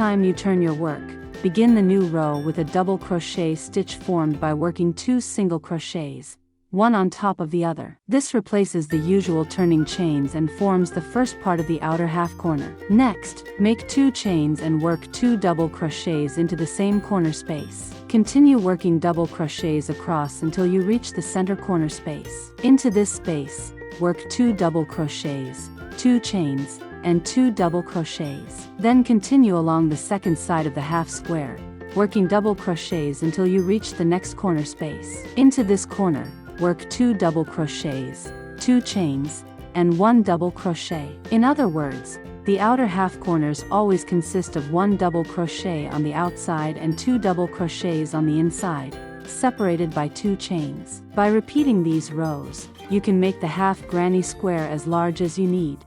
time you turn your work, begin the new row with a double crochet stitch formed by working 2 single crochets, one on top of the other. This replaces the usual turning chains and forms the first part of the outer half corner. Next, make 2 chains and work 2 double crochets into the same corner space. Continue working double crochets across until you reach the center corner space. Into this space, work 2 double crochets, 2 chains, and 2 double crochets. Then continue along the second side of the half square, working double crochets until you reach the next corner space. Into this corner, work 2 double crochets, 2 chains, and 1 double crochet. In other words, the outer half corners always consist of 1 double crochet on the outside and 2 double crochets on the inside, separated by 2 chains. By repeating these rows, you can make the half granny square as large as you need.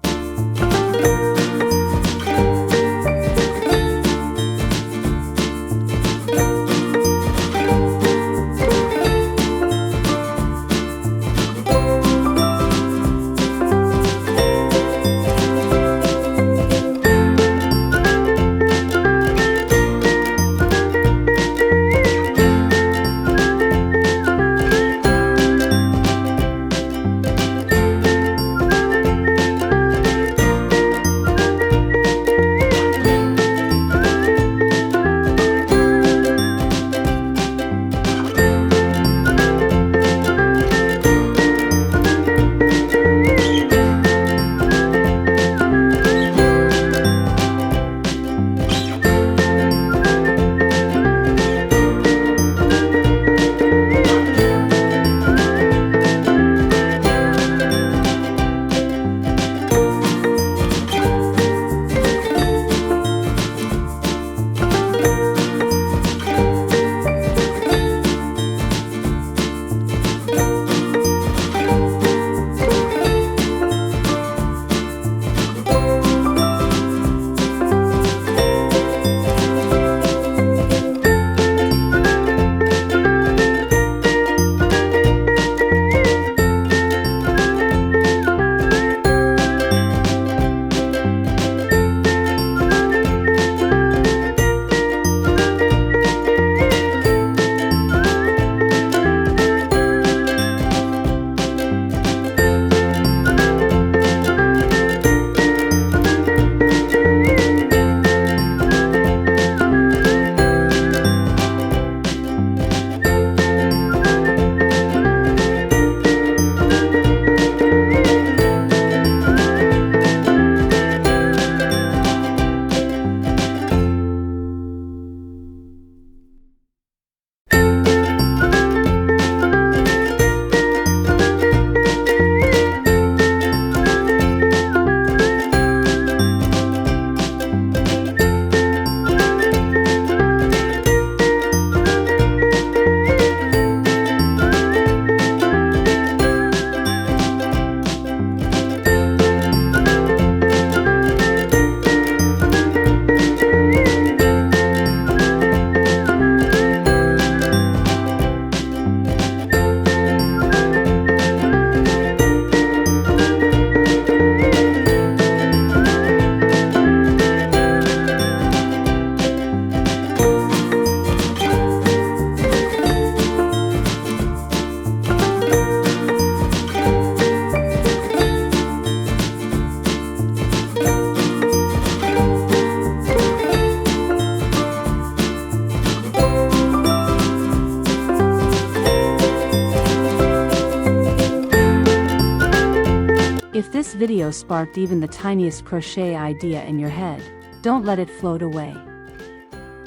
If this video sparked even the tiniest crochet idea in your head, don't let it float away.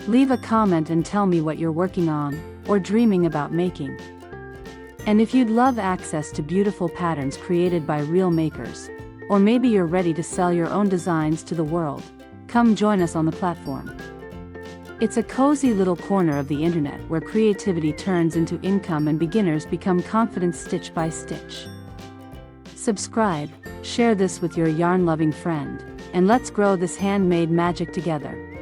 Leave a comment and tell me what you're working on, or dreaming about making. And if you'd love access to beautiful patterns created by real makers, or maybe you're ready to sell your own designs to the world, come join us on the platform. It's a cozy little corner of the internet where creativity turns into income and beginners become confident stitch by stitch. Subscribe, share this with your yarn-loving friend, and let's grow this handmade magic together.